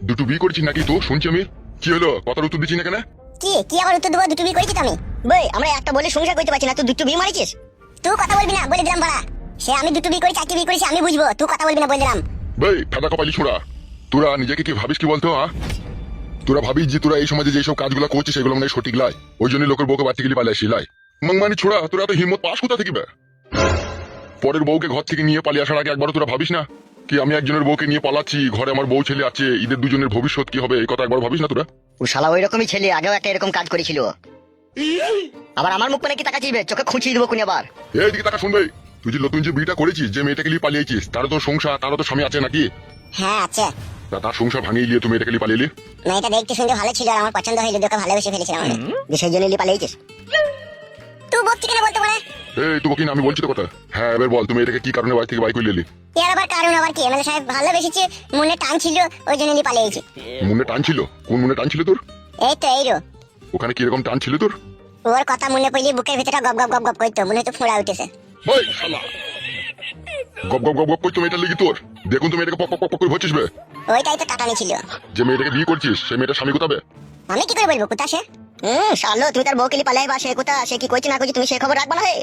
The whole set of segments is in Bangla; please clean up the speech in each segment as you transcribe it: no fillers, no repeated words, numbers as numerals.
দুটো বিয়ে করেছিস নাকি তো শুনছি আমি। কি হলো কথার উত্তর দিচ্ছি না কেন? কি কি আবার উত্তর দেবো? দুটো বিয়ে করেছি তো আমি। বই আমরা একটা বলে সংসার করতে পারছি না, তুই দুটো বিয়ে মারিছিস। তুই কথা বলবি না বলে দিলাম বাড়া। সে আমি দুটো বিয়ে করি চারটি বিয়ে করেছি আমি বুঝবো, তুই কথা বলবি না বলে দিলাম। ভাই ফাঁকা কপালি ছোড়া, তোরা নিজেকে কি ভাবিস কি বলতো? তোরা ভাবিস যে তোরা এই সমাজে যেসব কাজগুলো করছিস সেগুলো মানে সঠিক লাই, ওই জন্য লোকের বউকে বাচ্চা গেলে পালিয়ে আসি লাই। মাংমানি ছোড়া, তোরা তো হিম্মত পাস কোথা থেকে বে? পরের বউকে ঘর থেকে নিয়ে পালিয়ে আসার আগে একবারও তোরা ভাবিস না কি আমি একজনের বউকে নিয়ে পালাচ্ছি, ঘরে আমার বউ ছেলে আছে, ঈদের দুজনের ভবিষ্যৎ কি হবে এই কথা একবার ভাবিস না তোরা? ও শালা ওই রকমই ছেলে, আগেও একটা এরকম কাজ করেছিল। আবার আমার মুখ করে কি তাকাচ্ছিস বে? চোখে খুঁচিয়ে দেবো কোন আবার। এইদিকে টাকা শুনবে, তুই যে নতুন যে বিয়েটা করেছিস, যে মেয়েটাকে নিয়ে পালিয়েছিস, তারও তো সংসার, তারও তো স্বামী আছে নাকি? হ্যাঁ আছে। তা তার সংসার ভাঙিয়ে গিয়ে তুমি এটাকে নিয়ে পালিয়ে এলি? মেয়েটা দেখতে শুনতে ভালো ছিল আর আমার পছন্দ হইলো, দেখে ভালোবেসে ফেলেছিলাম আমি। যে সেই জন্য পালিয়েছিস। তুই বকছি কেন বলতে পারে? এই তুই কি না আমি বলছি তো কথা। হ্যাঁ এবার বল, তুমি এটাকে কি কারণে বাড়ি থেকে বাই করে এলি? এর আবার কারণ আবার কি? এমএলএ সাহেব ভালোবেসেছে, মনে টান ছিল, ওই জন্য পালিয়েছি। মনে টান ছিল? কোন মনে টান ছিল তোর? এই তো এইরো। ওখানে কিরকম টান ছিল তোর? ওর কথা মনে পড়লে বুকের ভিতরে গপ গপ গপ গপ করতো, মনে হচ্ছে ফোঁড়া উঠেছে। ওই শালা গপ গপ গপ গপ করছো মেয়েটার লেগে তোর? দেখুন তুমি এটাকে পক পক পক পক করে ভরছিস বে। ওইটাই তো টাটানি ছিল। যে মেয়েটাকে বিয়ে করছিস সেই মেয়েটার স্বামী কোথাবে? আমি কি করে বলবো কোথা সে? শালো তুমি তার বউকে পালাই বা সে কোথা, সে কি কইছে না কইছে তুমি সে খবর রাখবা না হে।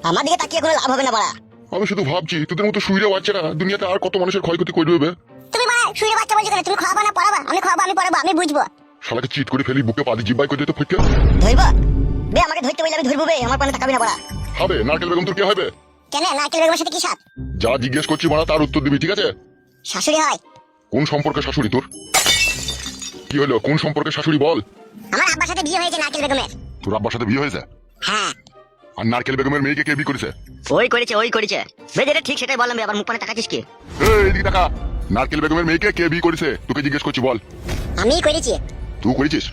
আমার দিকে তাকিয়ে কোনো লাভ হবে না বাড়া। আমি শুধু ভাবছি তোদের মতো শুইরে বাচ্চারা দুনিয়াতে আর কত মানুষের ক্ষয়ক্ষতি করবে বে। তুমি বাড়া শুয়ে বাচ্চা বলছো কেন? তুমি খাওয়াবা না পড়াবা? আমি খাওয়াবো আমি পড়াবো আমি বুঝবো। শালাকে চিট করে ফেলি বুকে পা দিয়ে জিব্বাই করে দিতে ফটকে ধরবা বে? আমাকে ধরতে বললে আমি ধরবো বে, আমার পানে তাকাবি না বাড়া। হবে। নারকেল বেগম তোর কি হবে? কেন নারকেল বেগমের সাথে কি সাথ? যা জিজ্ঞেস করছি মারা তার উত্তর দিবি, ঠিক আছে? শাশুড়ি হয়। কোন সম্পর্কে শাশুড়ি তোর? কি হলো কোন সম্পর্কে শাশুড়ি বল? আমার আব্বার সাথে বিয়ে হয়েছে নারকেল বেগমের। তোর আব্বার সাথে বিয়ে হয়েছে? হ্যাঁ। আর নারকেল বেগমের মেয়েকে কে বিয়ে করেছে? ওই করেছে বে, যেটা ঠিক সেটাই বললাম বে, আবার মুখ পানে তাকাচ্ছিস কি? এই এদিকে টাকা। নারকেল বেগমের মেয়েকে কে বিয়ে করেছে তোকে জিজ্ঞেস করছি বল। আমিই করেছি। তুই করেছিস?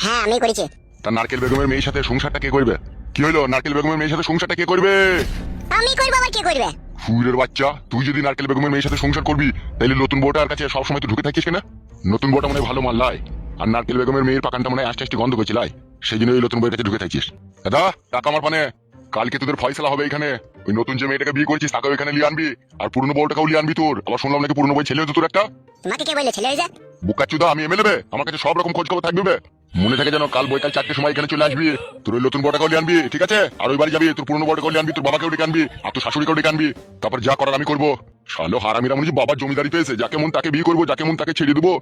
হ্যাঁ আমি করেছি। তা নারকেল বেগমের মেয়ের সাথে সংসারটা কে করবে? কি হলো নারকেল বেগমের মেয়ের সাথে সংসারটা কে করবে? আমি করবো আবার কে করবে? ফুলের বাচ্চা, তুই যদি নারকেল বেগমের মেয়ের সাথে সংসার করবি তাহলে নতুন বউটার কাছে সবসময় তো ঢুকে থাকিস কেনা? নতুন বউটা মনে হয় ভালো মাল লাই, আর নারকেল বেগমের মেয়ের পাকানটা মনে হয় আস্তে আস্তে গন্ধ করছে লাই, সেই জন্য ওই নতুন বউয়ের কাছে ঢুকে থাকিস। দাদা টাকা আমার পানে, কালকে তোদের ফয়সালা হবে এখানে। ওই নতুন যে মেয়েটাকে বিয়ে করছিস তাকেও এখানে লিয়ে আনবি, আর পুরনো বউটাকেও লিয়ে আনবি তোর। আবার শুনলাম নাকি পুরনো বই ছেলে হতো তোর একটা। তোমাকে কে বললে ছেলে হয়ে যা? বুকাচুদা আমি এমএলএ বে, আমার কাছে সব রকম খোঁজ খবর থাকবে বে। মনে থাকে যেন কাল বৈকাল 4টের সময় এখানে চলে আসবি। তোর ওই নতুন বউটাকেও লিয়ে আনবি, ঠিক আছে? আর ওই বাড়ি যাবি, তোর পুরনো বউটাকেও লিয়ে আনবি, তোর বাবাকেও ডেকে আনবি, আর তোর শাশুড়িকেও ডেকে আনবি। তারপর যা করার আমি করবো। শালো হারামিরা মনে হচ্ছে বাবার জমিদারি পেয়েছে, যাকে মন তাকে বিয়ে করবো, যাকে মন তাকে ছেড়ে দেবো।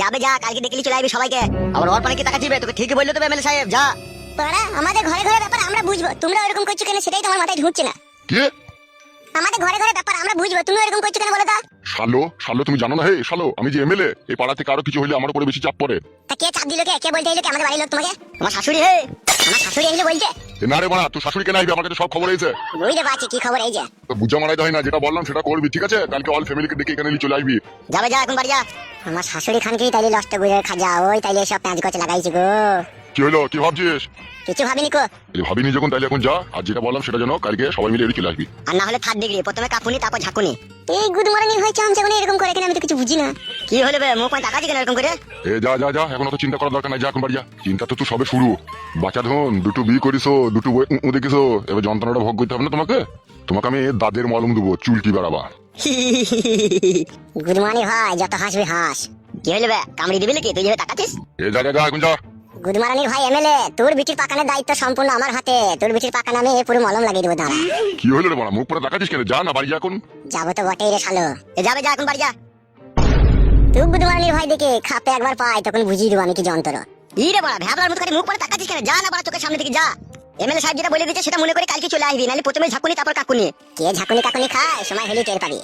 যাবে যা, কালকে দেখলি চলে আসবি সবাইকে। আবার ওর পানে কি তাকাচ্ছিস বে? তোকে ঠিকই বললো তো এমএলএ সাহেব, যা। তোরা আমাদের ঘরে ঘরে ব্যাপার আমরা বুঝবো, তোমরা এরকম করছো কেন সেটাই তোমার মাথায় ঢুকছে না। কে? আমাদের ঘরে ঘরে ব্যাপার আমরা বুঝবো, তুমি এরকম করছো কেন বলো তো? শালো শালো তুমি জানো না হে শালো, আমি যে এমএলএ, এই পাড়া থেকে আরো কিছু হইলে আমার উপরে বেশি চাপ পড়ে। তা কে চাপ দিল? কে বলতে এলো? কে আমাদের বাড়ির লোক তোমাকে? আমার শাশুড়ি হে। আমার শাশুড়ি এসে বলছে? এ না রে বাড়া, তোর শাশুড়ি কেন আসবে? আমার কাছে সব খবর হয়েছে। বুঝতে পারছি কি খবর এই যে। তো বুঝা মারাইতে হয় না, যেটা বললাম সেটা করবি, ঠিক আছে? কালকে অল ফ্যামিলিকে ডেকে এখানে নিয়ে চলে আসবি। যাবে যা, এখন বাড়ি যা। আমার শাশুড়ি খানকেই তাইলে লষ্ট করে খাজা, ওই তাইলে সব প্যাঁচ গছে লাগাইছি গো। কি হলো কি ভাবছিস? কিছু ভাবিনি কো। এই ভাবিনি যখন তাইলে এখন যা, আর যেটা বললাম সেটা যেন কালকে সবাই মিলে এড়িয়ে চলে আসবি। আর না হলে 3rd ডিগ্রি, প্রথমে কাপুনি তারপর ঝাঁকুনি। এই গুড মর্নিং হয় চামচাগুনি এরকম করে কেন? আমি তো কিছু বুঝি না। কি হলো বে? মুখ পানে তাকাচ্ছিস কেন এরকম করে? এ যা যা যা, এখন অত চিন্তা করার দরকার নাই, যা এখন বাড়ি যা। চিন্তা তো তুই সবে শুরু। বাচ্চা ধন দুটো বিয়ে করিসো, দুটো দেখিসো, এবার যন্ত্রণাটা ভোগ করতে হবে না তোমাকে? তোমাকে আমি দাদের মলম দেবো, চুলকি বেড়াবা। গুড মর্নিং হয়, যত হাসবি হাস। কি হলো বে? কামড়ি দিবি নাকি তুই যেভাবে তাকাচ্ছিস? এ যা যা যা এখন যা। গুড মর্নিং ভাই এমএলএ, তোর বিটির পাকানের দায়িত্ব সম্পূর্ণ আমার হাতে। তোর বিটির পাকান আমি পুরো মলম লাগিয়ে দেবো দাঁড়া। কি হলো রে বাড়া, মুখ পরে দেখাচ্ছিস কেন? যা না বাড়ি যা এখন। যাবো তো বটেই রে শালো। যাবে যা, এখন বাড়ি যা। তুই গুড মর্নিং ভাই দেখে খাপে একবার পাই তখন বুঝিয়ে দেবো আমি কি যন্ত্র। ই রে বাড়া, ভ্যাবলার মতো করে মুখ পানে তাকাচ্ছিস কেন? যা না বাড়া, চোখের সামনে থেকে যা। এমএলএ সাহেব যেটা বলে দিচ্ছে সেটা মনে করে কালকে চলে আসবি, নাহলে প্রথমে ঝাঁকুনি তারপর কাকুনি। কে ঝাঁকুনি কাকুনি খায় সময় হলে টের পাবি।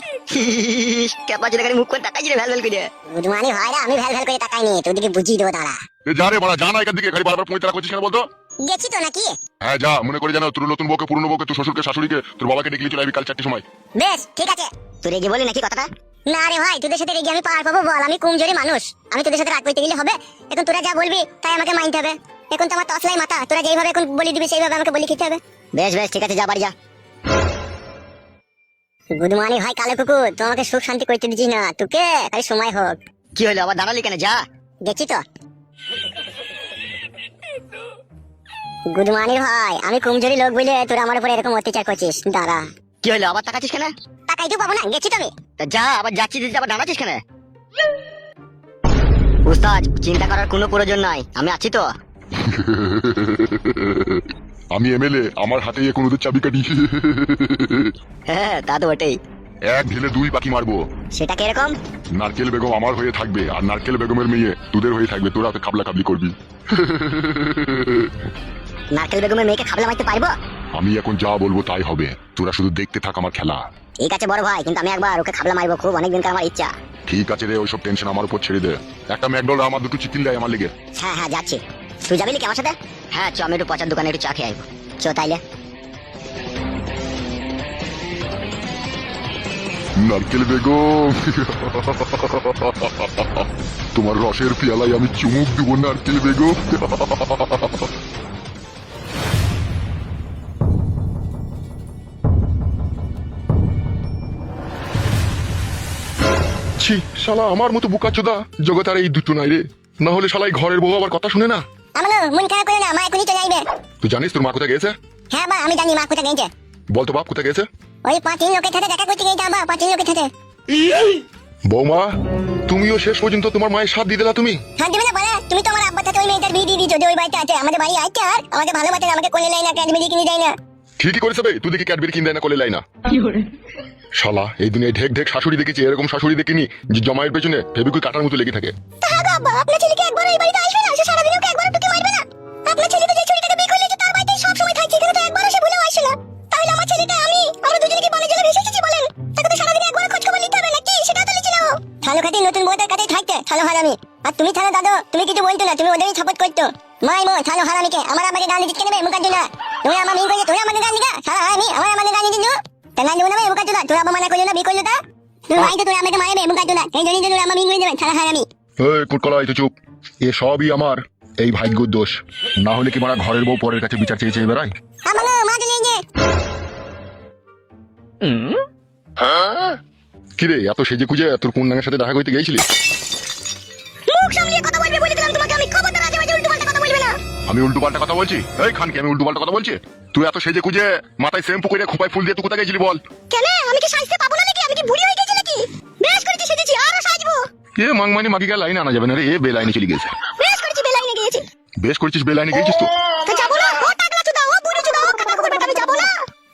কেপা যেটা করে মুখ করে তাকাচ্ছিস রে ভ্যাল ভ্যাল করে। গুড মর্নিং ভাই রে, আমি ভ্যাল ভ্যাল করে তাকাইনি, তোদেরকে বুঝিয়ে দেবো দাঁড়া। এ যা রে বাড়া, যা না এখান থেকে, খালি বারবার পঁয়তারা করছিস কেন বলতো? গেছি তো নাকি? হ্যাঁ যা, মনে করে জানো তোর নতুন বউকে, পুরনো বউকে, তোর শ্বশুরকে, শাশুড়িকে, তোর বাবাকে ডেকে নিয়ে চলে আসবি কাল 4টের সময়। বেশ ঠিক আছে। তুই রেগে বলি নাকি কথাটা? না রে ভাই, তোদের সাথে রেগে আমি পার পাবো বল? আমি কমজোরি মানুষ, আমি তোদের সাথে রাগ করতে গেলে হবে? এখন তোরা যা বলবি তাই আমাকে মানতে হবে। এখন তো আমার তসলাই মাথা, তোরা যেইভাবে এখন বলি দিবি সেইভাবে আমাকে বলি খেতে হবে। বেশ বেশ ঠিক আছে, যা বাড়ি যা। গুড মর্নিং ভাই কালো কুকুর, তুই আমাকে সুখ শান্তি করতে দিচ্ছিস না, তোকে খালি সময় হোক। কি হলো আবার দাঁড়ালি কেন? যা। গেছি তো। গুড মর্নিং ভাই, আমি কমজোরি লোক বলে তোরা আমার উপরে এরকম অত্যাচার করছিস, দাঁড়া। কি হলো আবার তাকাচ্ছিস কেন? টাকাই তো পাবো না, গেছি তো আমি। তা যা, আবার যাচ্ছিস, আবার দাঁড়াচ্ছিস কেন? ওস্তাদ চিন্তা করার কোনো প্রয়োজন নাই, আমি আছি তো। আমি এমএলএ, আমার হাতে এখন ওদের চাবিকাঠি। হ্যাঁ তা তো বটেই। এক ঢিলে দুই পাখি মারবো। সেটা কিরকম? নারকেল বেগম আমার হয়ে থাকবে আর নারকেল বেগমের মেয়ে তোদের হয়ে থাকবে, তোরা তো খাবলা খাবলি করবি। নারকেল বেগমের মেয়েকে খাবলা মারতে পারবো? আমি এখন যা বলবো তাই হবে, তোরা শুধু দেখতে থাক আমার খেলা। ঠিক আছে বড় ভাই, কিন্তু আমি একবার ওকে খাবলা মারবো, খুব অনেকদিনকার আমার ইচ্ছা। ঠিক আছে রে, ওইসব টেনশন আমার উপর ছেড়ে দে। একটা ম্যাকডোনাল্ড আমার দুটো চিকেন দেয় আমার লেগে। হ্যাঁ হ্যাঁ যাচ্ছি। তুই যাবি নাকি আমার সাথে? হ্যাঁ চ, আমি একটু পচার দোকানে একটু চা খেয়ে আসবো। চ তাইলে। নারকেল বেগম, তোমার রসের পেয়ালায় আমি চুমুক দেবো নারকেল বেগম। ছি শালা, আমার মতো বুকাচোদা জগৎ আর এই দুটো নাই রে। না হলে শালাই ঘরের বউ আবার কথা শুনে না। আমাকে মন খারাপ করে না, মা এখনই চলে যাইবে। তুই জানিস তোর মা কোথায় গেছে? হ্যাঁ বা আমি জানি মা কোথায় গেছে। বলতো বাপ কোথায় গেছে? ওই 5-3 লোকের সাথে দেখা করতে গেছে বা 5-3 লোকের সাথে। বৌমা, তুমিও শেষ পর্যন্ত তোমার মায়ের সাথ দিয়ে দিলা তুমি। হ্যাঁ দিবে না বলে, তুমি তো আমার আব্বার সাথে ওই মেয়েটার বিয়ে দিয়ে দিয়েছো যে ওই বাড়িতে আছে, আমাদের বাড়ি আছে আর আমাকে ভালোবাসে না, আমাকে কোলে নেয় না, ক্যাডবেরি কিনে দেয় না। ঠিকই করেছে বে, তুই দেখি ক্যাডবেরি কিনে দেয় না, কোলে লাই না। শালা এই দুনিয়ায় ঢেক ঢেক শাশুড়ি দেখেছি, এরকম শাশুড়ি দেখিনি যে জমায়ের পেছনে ফেবিকুইক কাটার মতো লেগে থাকে। হ্যাঁ গো আব্বা, আপনার ছেলেকে একবার এই বাড়িতে আসবে না, সে সারাদিন ওকে একবার টুকি মারবে না? আপনার ছেলে তো যে ছুরিটাকে বিয়ে করলে তার বাড়িতে সব সময় থাকছে, কিন্তু তো একবারও সে ভুলেও আসে না। তাহলে আমার ছেলেটা আমরা দুজনে কি বনে জলে ভেসে এসেছি বলেন? তাকে তো সারাদিন একবার খোঁজ খবর নিতে হবে নাকি? সেটা তো লিখে নাও। থালো খাতি নতুন বউদের কাছে থাকতে থালো হারামি। আর তুমি থালো দাদু, তুমি কিছু বলতো না, তুমি ওদেরই সাপোর্ট করতো। মাই মো থালো হারামিকে আমার আমাকে গান দিতে নেবে মুখার জন্য। তুমি আমার মিন করে তুমি আমাকে গান দিগা সারা হারামি, আমার আমাকে গান দিতে তা গান দেবো না মুখার জন্য। তোরা মানা করলো না, বিয়ে করলো তা তুমি ভাই তো তোরা আমাকে মারবে মুখার জন্য, এই জন্যই তো তোরা আমার মিন করে দেবেন সারা হারামি। এই কুটকলাই তো চুপ, এ সবই আমার এই ভাগ্যর দোষ। না হলে কি মারা ঘরের বউ পরের কাছে বিচার চেয়ে চেয়ে বেড়ায়? আমাকে মা চলে গিয়ে কিরে এত সেজে খুঁজে তোর কোন নাঙের সাথে দেখা করতে গেছিলি? মুখ সামলিয়ে কথা বলবে বলে দিলাম তোমাকে, আমি খবরদার আজে বাজে উল্টো পাল্টা কথা বলবে না। আমি উল্টো পাল্টা কথা বলছি? এই খানকে আমি উল্টো পাল্টা কথা বলছি? তুই এত সেজে খুঁজে মাথায় শ্যাম্পু করে খোপায় ফুল দিয়ে তুই কোথায় গেছিলি বল? কেন আমি কি সাজতে পাবো না নাকি? আমি কি বুড়ি হয়ে গেছি নাকি? বেশ করেছি সেজেছি, আরো সাজবো। এ মাংমানি মাগি গা লাইনে আনা যাবে না রে, এ বে লাইনে চলে গেছে। বেশ করেছি বেলাইনে গিয়েছি। বেশ করেছিস, বে লাইনে গেছিস তো। তো যাবো না? ও টাকলা চুদা, ও বুড়ি চুদা, ও কথা করবে, আমি যাবো না।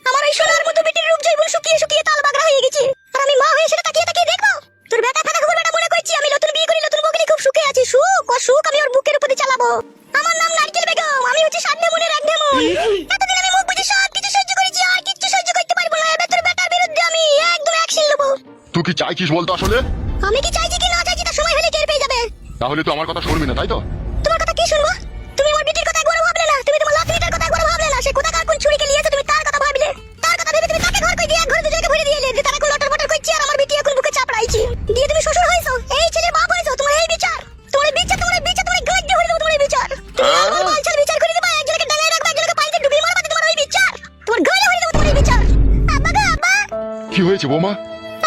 আমার ওই সোনার মতো বেটির রূপ জৈবন শুকিয়ে শুকিয়ে তাল বাগড়া হয়ে গেছে, আর আমি মা হয়ে সেটা তাকিয়ে তাকিয়ে দেখবো? তোর বেটা ফাটা খবর বেটা মনে করছি আমি নতুন বিয়ে করি, নতুন বউকে খুব সুখে আছি। সুখ ও সুখ আমি ওর বুকের উপরে চালাবো। আমার নাম নারকেল বেগম, আমি হচ্ছে সাতনেমুনের এক নেমুন। এতদিন আমি মুখ বুঝে সব কিছু সহ্য করেছি, আর কিচ্ছু সহ্য করতে পারবো না। এবার তোর বেটার বিরুদ্ধে আমি একদম অ্যাকশন নেবো। তুই কি চাইছিস বলতো আসলে? আমি কি চাইছি কি না চাইছি তার সময় হলে টের পেয়ে যাবে। তাহলে তো আমার কথা শুনবি না তাই তো? তোমার কথা কি শুনবো? তুমি আমার বিটির কথা একবারও ভাবলে না, তুমি তোমার লাতিটার কথা একবারও ভাবলে না। সে কোথাকার কোন ছুরিকে নিয়েছে তুমি তার কথা ভাবলে। তার কথা ভেবে তুমি তাকে ঘর কই দিয়ে এক ঘরে দুজনকে ভরে দিয়েলে যে তারা কোন লটর পটর করছে, আর আমার বিটি এখন বুকে চাপড়াইছি দিয়ে তুমি শ্বশুর হইছো, এই ছেলে বাপ হইছো। তোমার এই বিচার, তোমার এই বিচার, তোমার এই বিচার, তোমার গাড়ি দিয়ে ভরে দেবো। তোমার এই বিচার তুমি আমার বালছাল বিচার করে দিবা, একজনকে ডাঙায় রাখবা, একজনকে পানিতে ডুবিয়ে মারবা। তোমার ওই বিচার, তোমার গাড়ি ভরে দেবো। তোমার এই বিচার। আব্বা গো আব্বা, কি হয়েছে বৌমা?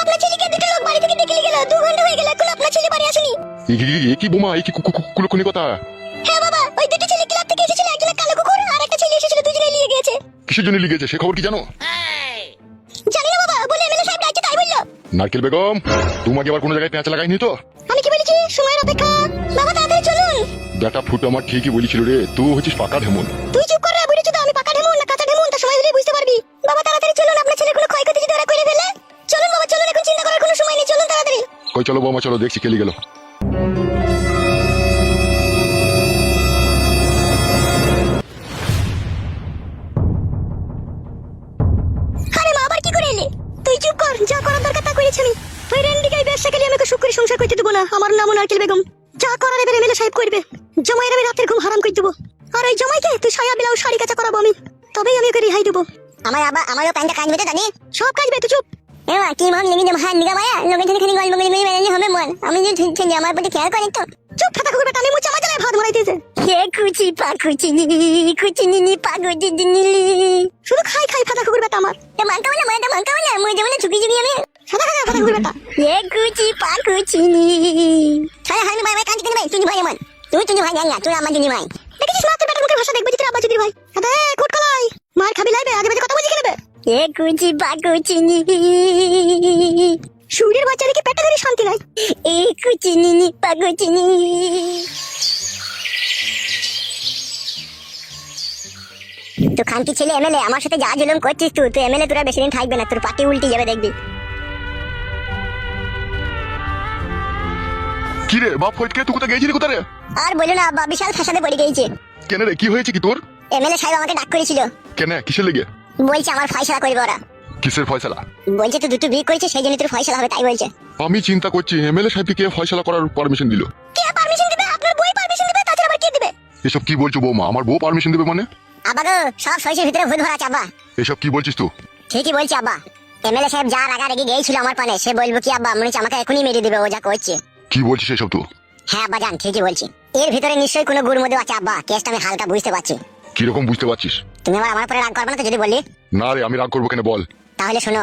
আপনার ছেলেকে দুটো লোক বাড়ি থেকে ডেকে নিয়ে গেল, 2 ঘন্টা হয়ে গেল, এখন আপনার ছেলে বাড়ি আসেনি। এ কি বোমা, এ কি কুলকুনি কথা? হ্যাঁ বাবা, ওই দুটো ছেলে ক্লাব থেকে এসেছিল, একজন কালো কুকুর আর একটা ছেলে এসেছিল, দুজনেই নিয়ে গিয়েছে। কিসের জন্য লিগেছে সে খবর কি জানো? জানি না বাবা, বলে এমএলএ সাহেব ডাকছে তাই বললো। নারকেল বেগম, তোমাকে আবার কোনো জায়গায় পেঁচা লাগাইনি তো? আমি কি বলেছি? সময়ের অপেক্ষা। বাবা তাড়াতাড়ি চলুন। বেটা ফুটো আমার ঠিকই বলেছিল রে, তুই হচ্ছিস পাকা ঢেমন। তুই চুপ করে বুঝেছো তো, আমি পাকা ঢেমুন না কাঁচা ঢেমুন তা সময় হলে বুঝতে পারবি। বাবা তাড়াতাড়ি চলুন, আপনার ছেলের কোনো ক্ষয়ক্ষতি যদি ওরা করে ফেলে। চলুন বাবা চলুন, এখন চিন্তা করার কোনো সময় নেই, চলুন তাড়াতাড়ি। কই চলো বৌমা চলো, দেখছি খেলে গেল। আরে মা আবার কি করে এলে? তুই চুপ কর, যা করার দরকার তা করেছি আমি। ওই রেন্ডিকাই ব্যবসা খেলে আমাকে সুখ করে সংসার করতে দেবো না। আমার নাম নারকেল বেগম, যা করার এবার এমএলএ সাহেব করবে। জমাইয়ের আমি রাতের ঘুম হারাম করে দেবো, আর ওই জমাইকে তুই সায়া ব্লাউজ শাড়ি কাঁচা করাবো আমি, তবেই আমি ওকে রেহাই দেবো। আমারও প্যান্টটা কাজবে তো জানি, সব কাজবে, তুই চুপ। এমা কি মন লেগে যাবে, হাত নিগা মায়া লোকের জন্য খালি গল্প করে মেরে মেরে হবে মন। আমি যে ছেলে আমার প্রতি খেয়াল করেন তো। চুপ ফাটা কুকুর বেটা, আমি মুচা মাজালে ভাত মারাইতেছে। কে কুচি পাকুচি নি পাকুচি দিনি, শুধু খাই খাই ফাটা কুকুর বেটা আমার। এ মানকা বলে মানটা মানকা বলে মই যেমন চুকি চুকি আমি সাদা খাগা ফাটা কুকুর বেটা। এ কুচি পাকুচি নি ছায়া হানি ভাই ভাই কাঁদি কেন ভাই? তুই ভাই আমার, তুই ভাই জান না, তুই আমার জন্য ভাই। দেখেছিস না তোর বেটার মুখের ভাষা, দেখবে তোর আব্বা যদি ভাই। আরে কুটকলাই মার খাবি লাইবে, আগে বাজে কথা বুঝি কেন বে? এ কুচি পাকুচি নি সুরের বাচ্চা দেখে পেটে ধরে শান্তি নাই। এ কুচিনি নি পাগুচিনি। তো খানকি ছেলে এমএলএ, আমার সাথে যা জুলুম করছিস তুই এমএলএ তোরা বেশি দিন থাকবে না, তোর পার্টি উল্টে যাবে দেখবি। কি রে বাপ ফটকে, তুই কোথায় গেছিলি কোথায় রে? আর বলো না আব্বা, বিশাল ফাঁসাতে পড়ে গেছে। কেন রে, কি হয়েছে কি তোর? এমএলএ সাহেব আমাকে ডাক করেছিল। কেন, কিসের লেগে? বলছে আমার ফয়সালা করবে ওরা। কিসের ফয়সালা? বলছে তুই দুটো বিয়ে করেছিস সেই জন্য তোর ফয়সালা হবে, তাই বলছে। আমি চিন্তা করছি এমএলএ সাহেবকে কে ফয়সালা করার পারমিশন দিল? কে পারমিশন দিবে? আপনার বই পারমিশন দিবে, তাছাড়া আবার কে দিবে? এসব কি বলছো বৌমা? আমার বউ পারমিশন দেবে মানে? আব্বা গো, সব শৈশের ভিতরে ভূত ভরা আছে আব্বা। এসব কি বলছিস তুই? ঠিকই বলছি আব্বা। এমএলএ সাহেব যা রাগারাগি গিয়েছিল আমার পানে, সে বলবো কি আব্বা, মনে হচ্ছে আমাকে এখনই মেরে দিবে ও যা করছে। কি বলছিস এসব তুই? হ্যাঁ আব্বা জান, ঠিকই বলছি। এর ভিতরে নিশ্চয়ই কোনো গুড় মধু আছে আব্বা, কেসটা আমি হালকা বুঝতে পারছি। কিরকম বুঝতে পারছিস? তুমি আবার আমার উপরে রাগ করবে না তো যদি বলি? না রে, আমি রাগ করবো কেন বল? তাহলে শোনো,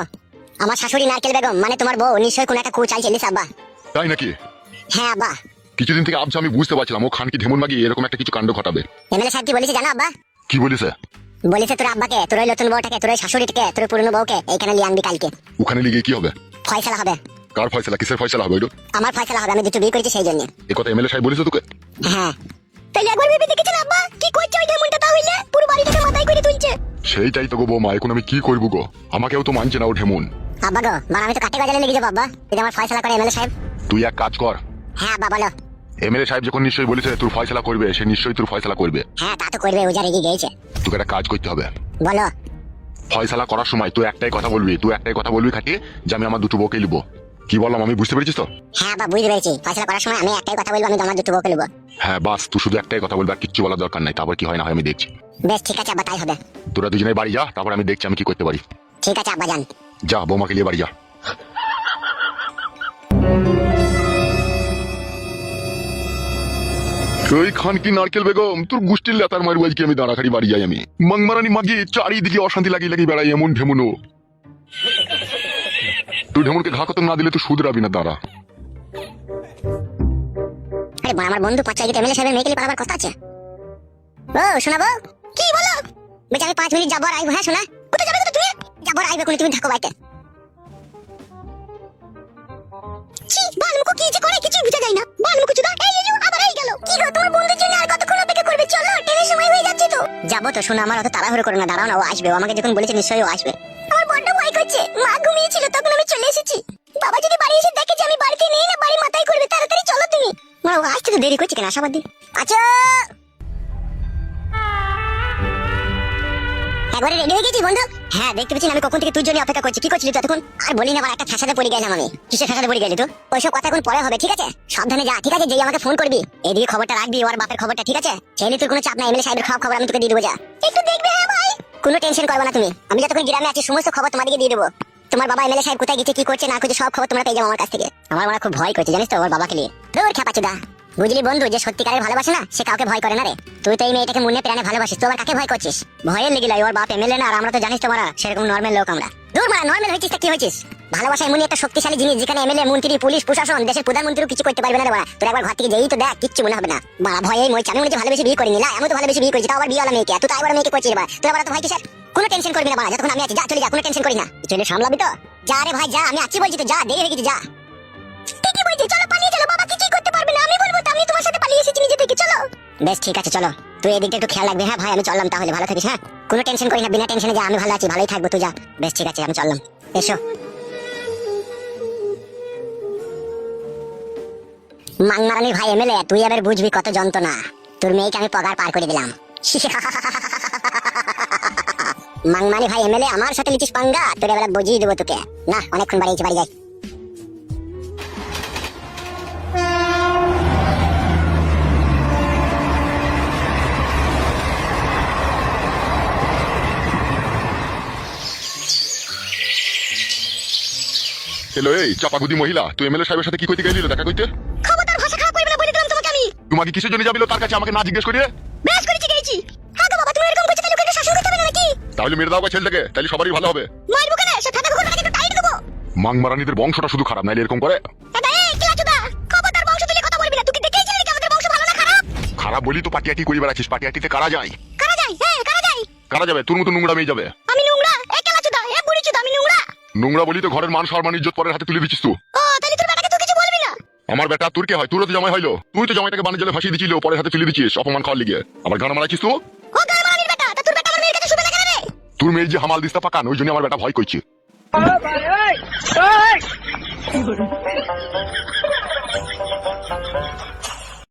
আমার শাশুড়ি নারকেল বেগম মানে তোমার বউ নিশ্চয়ই কোনো একটা কু চাইছিলিস আব্বা। তাই নাকি? হ্যাঁ আব্বা। কিছুদিন থেকে আবছা আমি বুঝতে পারছিলাম ও খানকি ঢেমন মাগি এরকম একটা কিছু কাণ্ড ঘটাবে। এমএলএ সাহেব কি বলেছে জানো আব্বা? কি বলিস? বলেছে তোর আব্বাকে, তোর ওই নতুন বউটাকে, তোর ওই শাশুড়িটাকে, তোর পুরনো বউকে এইখানে নিয়ে আনবি কালকে। ওখানে লিগে কি হবে? ফয়সালা হবে। কার ফয়সালা? কিসের ফয়সালা হবে? আমার ফয়সালা হবে, আমি দুটো বিয়ে করেছি সেই জন্য। এ কথা এমএলএ সাহেব বলেছে তোকে? হ্যাঁ। তাইলে একবার ভেবে দেখেছেন আব্বা কি করছে ওই ঢেমনটা? তাহলে পুরো বাড়িটাকে মাথায় করে তুলছে। সেইটাই তো গো বৌমা, এখন আমি কি করবো গো? আমাকেও তো মানছে না ও ঢেমন। আব্বা গো, মানে আমি তো কাটে গজালে লেগে যাবো আব্বা যদি আমার ফয়সালা করে এমএলএ সাহেব। তুই এক কাজ কর। হ্যাঁ আব্বা বলো। এমএলএ সাহেব যখন নিশ্চয়ই বলেছে তোর ফয়সালা করবে, সে নিশ্চয়ই তোর ফয়সালা করবে। হ্যাঁ তা তো করবে, ও যা রেগে গিয়েছে। তোকে একটা কাজ করতে হবে। বলো। ফয়সালা করার সময় তুই একটাই কথা বলবি খাটিয়ে যে আমি আমার দুটো বউকে নিবো। কি বললাম আমি, বুঝতে পেরেছিস তো? হ্যাঁ আব্বা বুঝতে পেরেছি, ফয়সালা করার সময় আমি একটাই কথা বলবো, আমি আমার দুটো বউকে নেবো। হ্যাঁ বাস, তুই শুধু একটাই কথা বলবি, আর কিচ্ছু বলার দরকার নাই। তারপর কি হয় না হয় আমি দেখছি। বেশ ঠিক আছে আব্বা, তাই হবে। তোরা দুজনে বাড়ি যা, তারপর আমি দেখছি আমি কি করতে পারি। ঠিক আছে আব্বা যান। যা, বৌমাকে নিয়ে বাড়ি যা। ওই খানকি নারকেল বেগম, তোর গুষ্টির লেতার মারবো আজকে আমি। দাঁড়াখাড়ি বাড়ি যাই আমি। মাংমারানি মাগি চারিদিকে অশান্তি লাগিয়ে বেড়াই এমন ঢেমুনো। তুই ঢেমনকে ঘা কত না দিলে তুই শুধরাবি না। দাঁড়া। আরে আমার বন্ধু পাঁচা গিয়ে এমএলএ সাহেবের মেয়েকে নিয়ে পালাবার কথা আছে। ও শোনাবো? কি বলো? বলছি আমি 5 মিনিট যাবো আর আইবো। হ্যাঁ শোনা, কোথায় যাবে তুমি? যাবো আর আইবো, তুমি থাকো বাড়িতে। ছি, বালমুকু কি যে করে কিছু বুঝা যায় না। বালমুকু চুদা এই আবার এই গেল। কি গো, তোমার বন্ধুর জন্য আর কতক্ষণ অপেক্ষা করবে? চলো, ট্রেনের সময় হয়ে যাচ্ছে তো। যাবো তো, শোনো আমার অত তাড়াহুড়ো করো না, দাঁড়াও না, ও আসবে। ও আমাকে যখন বলেছে নিশ্চয়ই ও আসবে। আমার বড্ড ভয় করছে। মা ঘুমিয়েছিল তখন আমি চলে এসেছি। বাবা যদি বাড়ি এসে দেখে যে আমি বাড়িতে নেই, না বাড়ি মাথায় করবে। তাড়াতাড়ি চলো তুমি। মা ও আসতে তো দেরি করছে কেন? আশাবাদী। আচ্ছা একবারে রেডি হয়ে গেছি বন্ধু? হ্যাঁ দেখতে পাচ্ছি আমি কখন থেকে তুই জন্য অপেক্ষা করছি। কি করছিলি তুই এতক্ষণ? আর বলি না, আবার একটা ফ্যাসাদে পড়ে গেলাম আমি। কিসে ফ্যাসাদে পড়ে গেলি তুই? ওইসব কথা এখন পরে হবে, ঠিক আছে? সাবধানে যা, ঠিক আছে? যেই আমাকে ফোন করবি এদিকে খবরটা রাখবি, ওর বাপের খবরটা, ঠিক আছে? চাইলে তোর কোনো চাপ নাই, এমএলএ সাহেবের খবর আমি তোকে দিয়ে দেবো। যা একটু দেখবে। হ্যাঁ ভাই, কোনো টেনশন করবে না তুমি। আমি যতক্ষণ গ্রামে আছি সমস্ত খবর তোমাদেরকে দিয়ে দেবো। তোমার বাবা এমএলএ সাহেব কোথায় গেছে, কি করছে না করছে, সব খবর তোমরা পেয়ে যাবো আমার কাছ থেকে। আমার মনে খুব ভয় করছে জানিস তো ওর বাবাকে নিয়ে। দূর খেপাচুদা। বুঝলি বন্ধু, যে সত্যিকারের ভালোবাসে না সে কাউকে ভয় করে না রে। তুই তো এই মেয়েটাকে মনে প্রাণে ভালোবাসিস, তো আবার কাকে ভয় করছিস? ভয়ের লেগে লাই, ওর বাপ এমএলএ না, আর আমরা তো জানিস তোমরা সেরকম নর্মাল লোক আমরা। দূর মারা, নর্মাল হয়েছিস তা কি হয়েছিস? ভালোবাসা এমনই একটা শক্তিশালী জিনিস যেখানে এমএলএ, মন্ত্রী, পুলিশ, প্রশাসন, দেশের প্রধানমন্ত্রীও কিছু করতে পারবে না রে বাড়া। তোর একবার ঘর থেকে যেই তো দেখ, কিচ্ছু মনে হবে না বাড়া। ভয়ে মই আমি মনে হচ্ছে ভালোবেসে বিয়ে করিনি। লা আমি তো ভালোবেসে বিয়ে করেছি, তাও আবার বিয়ে হলো মেয়েকে। তুই তো আবার মেয়েকে করছিস রে বাড়া। তোর আবার তো ভয় কিসের? কোনো টেনশন করবি না বাড়া, যতক্ষণ আমি আছি। যা চলে যা, কোনো টেনশন করিস না। চলে সামলাবি তো? যা রে ভাই যা, আমি আছি বলছি তো, যা, দেরি হয়ে গেছে, যা। ঠিকই বলছি, চলো পালিয়ে চলো। বাবা কিছুই করতে পারবে না, আমি বলবো তো আমি তোমার সাথে পালিয়ে এসেছি নিজে থেকে। চলো। বেশ ঠিক আছে চলো, তুই এদিকটা একটু খেয়াল রাখবি। হ্যাঁ ভাই আমি চললাম তাহলে, ভালো থাকিস। হ্যাঁ কোনো টেনশন করিস না, বিনা টেনশনে যা, আমি ভালো আছি, ভালোই থাকবো, তুই যা। বেশ ঠিক আছে আমি চললাম। এসো। মাংমারানি ভাই এমএলএ, তুই এবার বুঝবি কত যন্ত্রণা। তোর মেয়েকে আমি পগার পার করে দিলাম। মাংমানি ভাই এমএলএ, আমার সাথে লিচিস পাঙ্গা, তোর এবার বুঝিয়ে দেবো তোকে। না অনেকক্ষণ বাড়িয়েছি, বাড়ি যাই। হ্যালো, এই চাপাগুদি মহিলা, তুই এমএলএ সাহেবের সাথে কি করতে গেলি? দেখা করতে? খবরদার ভাষা খারাপ করবে না বলে দিলাম তোমাকে আমি। তোমাকে কিসের জন্য যাবিল তার কাছে আমাকে না জিজ্ঞেস করিয়ে? বেশ করেছি গেছি। হ্যাঁ গো বাবা, তুমি এরকম করছো তাহলে ওকে শাসন করতে হবে না নাকি? তাহলে মেরে দাও গা ছেলেটাকে, তাহলে সবারই ভালো হবে। মারবো কেন? সে ফাটা ঘুরে একটু টাইট দেবো। মাংমারানিদের বংশটা শুধু খারাপ, নাইলে এরকম করে? দাদা এই কিলাচুদা, খবরদার বংশ তুলে কথা বলবি না। তুই কি দেখেছিস নাকি আমাদের বংশ ভালো না খারাপ? খারাপ বলি তো পাটিয়াটি করি বেড়াচ্ছিস। পাটিয়াটিতে কারা যায়? কারা যায়? হ্যাঁ কারা যায়? কারা যাবে? তোর মতো নোংরা মেয়ে যাবে। আমি নোংরা? এই কিলাচুদা, এই বুড়িচুদা, আমি নোংরা? নোংরা বলি তো ঘরের মান সম্মান ইজ্জত পরের হাতে তুলে দিচ্ছিস তুই। ও তাহলে তোর বেটাকে তুই কিছু বলবি না? আমার বেটা তোর কে হয়? তোরও তো জামাই হইলো, তুই তো জামাইটাকে বাণিজ্য জলে ভাসিয়ে দিচ্ছিল, পরের হাতে তুলে দিচ্ছিস অপমান খাওয়ার লিগে। আবার গান মারাচ্ছিস তুই। ও গামানির বেটা, তা তোর বেটা আমার মেয়ের কাছে শুবে না কেন রে? তোর মেয়ে যে হামাল দিস্তা পাকান, ওই জন্য আমার বেটা ভয় করছে।